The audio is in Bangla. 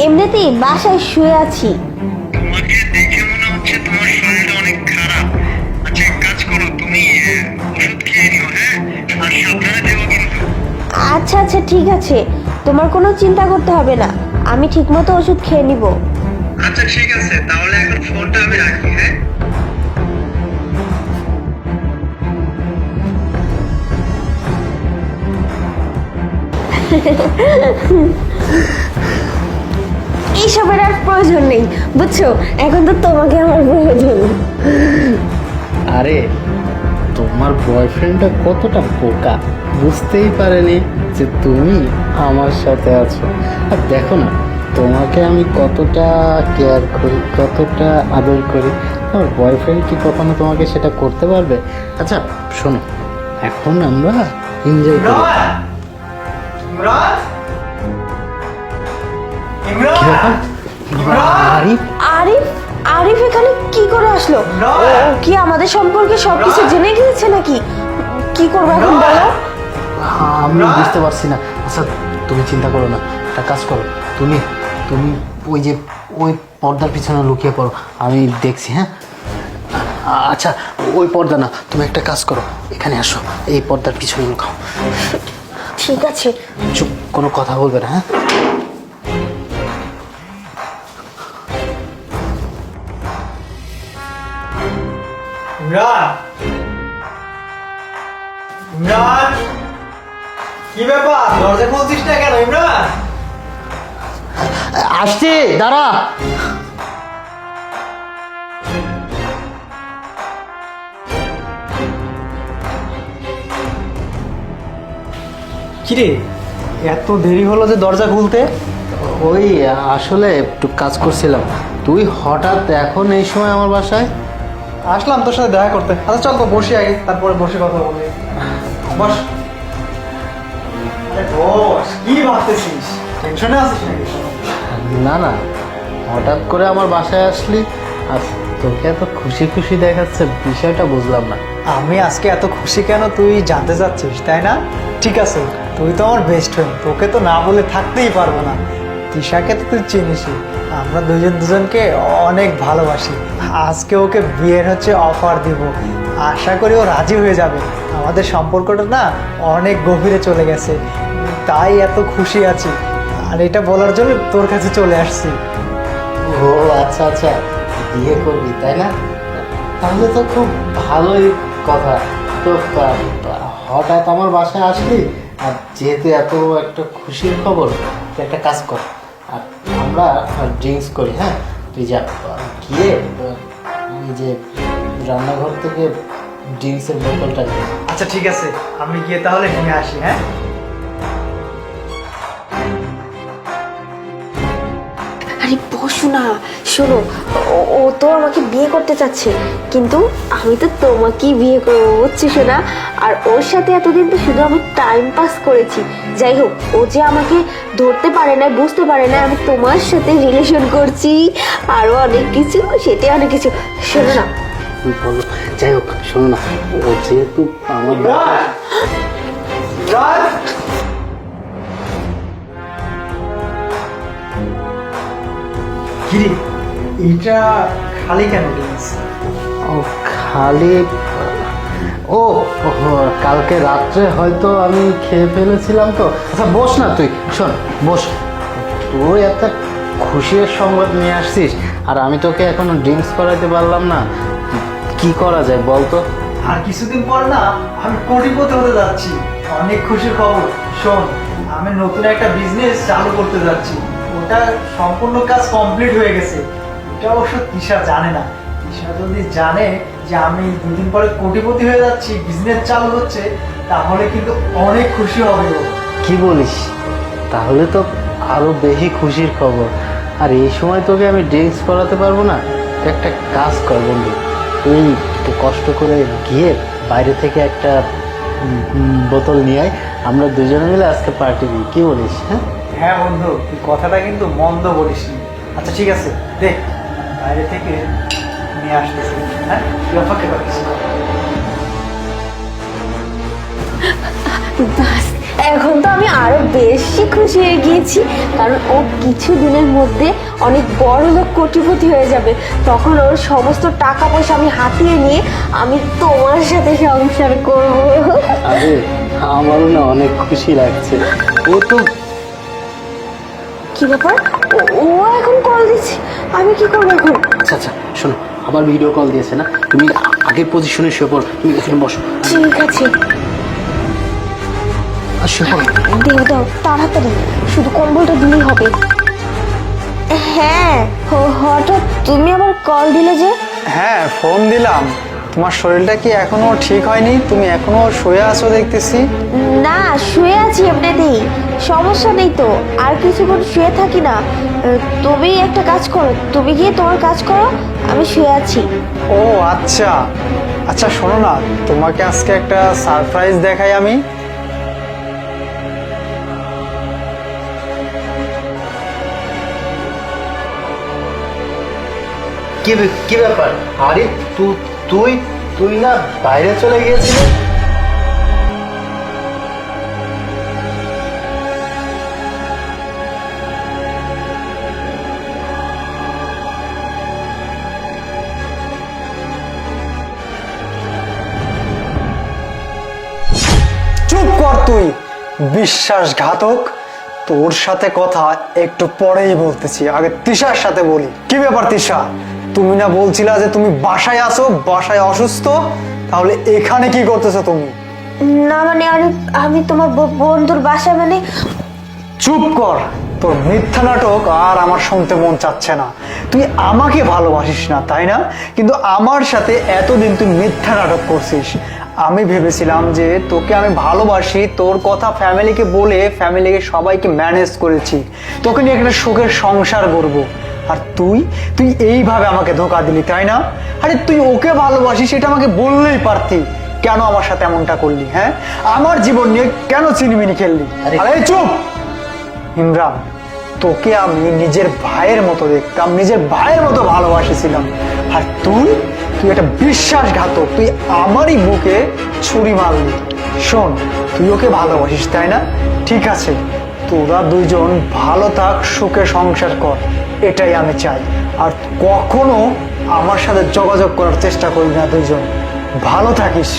এমনিতেই বাসায় শুয়ে আছি। তোমাকে দেখে মনে হচ্ছে তোমার শরীরটা অনেক খারাপ। আচ্ছা এক কাজ করো, তুমি ওষুধ খেয়ে নিও, হ্যাঁ? আর সাবধানে দেবো কিন্তু। আচ্ছা আচ্ছা ঠিক আছে, তোমার কোনো চিন্তা করতে হবে না, আমি ঠিকমতো ওষুধ খেয়ে নিব। আচ্ছা ঠিক আছে, তাহলে এখন ফোনটা আমি রাখি, হ্যাঁ? এইসবের আর প্রয়োজন নেই, বুঝছো? এখন তো তোমাকে আমার প্রয়োজন। আরে তোমার বয়ফ্রেন্ডটা কতটা বোকা, বুঝতেই পারেনি যে তুমি আমার সাথে আছো। আর দেখো না, তোমাকে আমি কতটা কেয়ার করি, কতটা আদর করি, আমার বয়ফ্রেন্ড কি কখনো তোমাকে সেটা করতে পারবে? আচ্ছা শোনো, এখন আমরা এনজয় করি। কি ব্যাপার? আরিফ, আরিফ, আরিফ এখানে কি করে আসলো? ও কি আমাদের সম্পর্কে সবকিছু জেনে গিয়েছে নাকি? কি করবো এখন বলো? আমি বুঝতে পারছি না। আচ্ছা তুমি চিন্তা করো না, একটা কাজ করো, তুমি তুমি ওই যে ওই পর্দার পিছনে লুকিয়ে পড়ো, আমি দেখছি, হ্যাঁ? আচ্ছা ওই পর্দা না, তুমি একটা কাজ করো, এখানে আসো, এই পর্দার পিছনে লুকাও। ঠিক আছে। চুপ, কোনো কথা বলবে না, হ্যাঁ? ইমরান, ইমরান, কি ব্যাপার? দরজা খুলছিস না কেন ইমরান? আসছি, দাঁড়া। কিরে, এত দেরি হলো যে দরজা খুলতে? ওই আসলে একটু কাজ করছিলাম। তুই হঠাৎ এখন এই সময় আমার বাসায়? আসলাম তোর সাথে দেখা করতে। আচ্ছা চল তো বসি আগে, তারপরে বসে কথা বলি। বস। আরে বস, কি ভাবতেছিস? টেনশনে আছিস নাকি? না না, হঠাৎ করে আমার বাসায় আসলি আর তোকে এত খুশি খুশি দেখাচ্ছে, বিষয়টা বুঝলাম না। আমি আজকে এত খুশি কেন তুই জানতে চাচ্ছিস, তাই না? ঠিক আছে, তুই তো আমার বেস্ট ফ্রেন্ড, তোকে তো না বলে থাকতেই পারবো না। তিশাকে তো তুই চিনিসই, আমরা দুজনকে অনেক ভালোবাসি। আজকে ওকে বিয়ের অফার দিব, আশা করি ও রাজি হয়ে যাবে। আমাদের সম্পর্কটা না অনেক গভীরে চলে গেছে, তাই এত খুশি আছি। আর এটা বলার জন্য তোর কাছে চলে আসছি। ও আচ্ছা আচ্ছা, বিয়ে করবি তাই না? তাহলে তো খুব ভালোই কথা। তো হঠাৎ আমার বাসায় আসলি, আর যেহেতু এত একটা খুশির খবর, তুই একটা কাজ কর, আর আমরা ড্রিঙ্কস করি, হ্যাঁ? তুই যা, গিয়ে ওই যে রান্নাঘর থেকে ড্রিঙ্কসের বোতলটা নিয়ে। আচ্ছা ঠিক আছে, আমি গিয়ে তাহলে নিয়ে আসি, হ্যাঁ? আরে বসো না, শোনো, ও তো আমাকে বিয়ে করতে চাচ্ছে, কিন্তু আমি তো তোমাকেই বিয়ে করবো, বুঝছি শোনা। আর ওর সাথে এতদিন তো শুধু আমি টাইম পাস করেছি। যাই হোক, ও যে আমাকে ধরতে পারে না, বুঝতে পারে না আমি তোমার সাথে রিলেশন করছি, আরো অনেক কিছু, সেটাই অনেক কিছু। শোনো না, বলো, যাই হোক শোনো না, ও যেহেতু আমার কিরে, এইটা খালি কেন ড্রিঙ্কস? ও খালি, ও কালকে রাত্রে হয়তো আমি খেয়ে ফেলেছিলাম তো। আচ্ছা বস না, তুই শোন, বস। তুই একটা খুশির সংবাদ নিয়ে আসছিস, আর আমি তোকে এখনো ড্রিঙ্কস করাইতে পারলাম না। কি করা যায় বল তো? আর কিছুদিন পর না আমি কোটিপতি হতে যাচ্ছি, অনেক খুশির খবর। শোন, আমি নতুন একটা বিজনেস চালু করতে যাচ্ছি, ওটা সম্পূর্ণ কাজ কমপ্লিট হয়ে গেছে। এটা অবশ্য তিশা জানে না। তিশা যদি জানে যে আমি দুদিন পরে কোটিপতি হয়ে যাচ্ছি, বিজনেস চালু হচ্ছে, তাহলে কিন্তু অনেক খুশি হবে ও। কি বলিস? তাহলে তো আরো বেশি খুশির খবর। আর এই সময় তোকে আমি ড্রিঙ্কস করাতে পারবো না। তুই একটা কাজ কর বন্ধু, তুই একটু কষ্ট করে গিয়ে বাইরে থেকে একটা বোতল নিয়ে আয়, আমরা দুজনে মিলে আজকে পার্টি দিই। কি বলিস? হ্যাঁ হ্যাঁ বন্ধু, তুই কথাটা কিন্তু মন্দ বলিসনি। আচ্ছা ঠিক আছে, দেখ বাইরে থেকে নিয়ে আসতেছি, হ্যাঁ? তুই অপেক্ষা করিস। বাস এখন তো আমি আরো বেশি খুশি হয়ে গিয়েছি, কারণ ও কিছু দিনের মধ্যে অনেক বড় লোক কোটিপতি হয়ে যাবে। তখন ওর সমস্ত টাকা পয়সা আমি হাতিয়ে নিয়ে আমি তোমার সাথে সংসার করব। আরে আমারও না অনেক খুশি লাগছে। ও তো কি ব্যাপার, ও এখন কল দিচ্ছে, আমি কি করবো এখন? আচ্ছা আচ্ছা শোনো, আবার ভিডিও কল দিয়েছে না, তুমি আগের পজিশনে শুয়ে পড়ো, তুমি এখানে বসো। ঠিক আছে, আর শুয়ে পড়ো। দেও দাও তাড়াতাড়ি, শুধু কম্বলটা দিলেই হবে। হ্যাঁ, হঠাৎ তুমি আবার কল দিলে যে? হ্যাঁ, ফোন দিলাম। তোমার শরীরটা কি এখনো ঠিক হয়নি? তুমি এখনো শুয়ে আছো দেখতেছি। না, শুয়ে আছি এমনিতেই, সমস্যা নেই তো। আর কিছুক্ষণ শুয়ে থাকি না। তুমি একটা কাজ করো, তুমি গিয়ে তোমার কাজ করো, আমি শুয়ে আছি। ও আচ্ছা আচ্ছা, শোনো না, তোমাকে আজকে একটা সারপ্রাইজ দেখাই আমি। কি ব্যাপার? আরে তুই তুই না বাইরে চলে গিয়েছিলি? চুপ কর তুই, বিশ্বাসঘাতক। তোর সাথে কথা একটু পরেই বলতেছি, আগে তৃষার সাথে বলি। কি ব্যাপার তৃষা, তুমি না বলছিলা যে তুমি বাসায় আছো, বাসায় অসুস্থ, তাহলে এখানে কি করতেছো তুমি? না মানে, আরে আমি তোমার বন্ধুর বাসায় মানে। চুপ কর, তোর মিথ্যা নাটক আর আমার শুনতে মন চাচ্ছে না। তুই আমাকে ভালোবাসিস না তাই না, কিন্তু আমার সাথে এতদিন তুই মিথ্যা নাটক করছিস। আমি ভেবেছিলাম যে তোকে আমি ভালোবাসি, তোর কথা ফ্যামিলিকে বলে ফ্যামিলিকে সবাইকে ম্যানেজ করেছি, তোকে নিয়ে একটা সুখের সংসার করব। আর তুই তুই এইভাবে আমাকে ধোঁকা দিলি তাই না? আরে তুই ওকে ভালোবাসিস, এটা আমাকে বললেই পারতি। কেন আমার সাথে এমনটা করলি? হ্যাঁ, আমার জীবন নিয়ে কেন চিনিমিনি খেললি? আরে চুপ ইমরান, তোকে আমি নিজের ভাইয়ের মতো দেখতাম, নিজের ভাইয়ের মতো ভালোবাসেছিলাম। আর তুই তুই একটা বিশ্বাসঘাতক, তুই আমারই বুকে ছুরি মারলি। শোন, তুই ওকে ভালোবাসিস তাই না? ঠিক আছে, তোরা দুইজন ভালো থাক, সুখে সংসার কর, এটাই আমি চাই। আর কখনো আমার সাথে যোগাযোগ করার চেষ্টা করবি না। দুইজন ভালো থাকিস।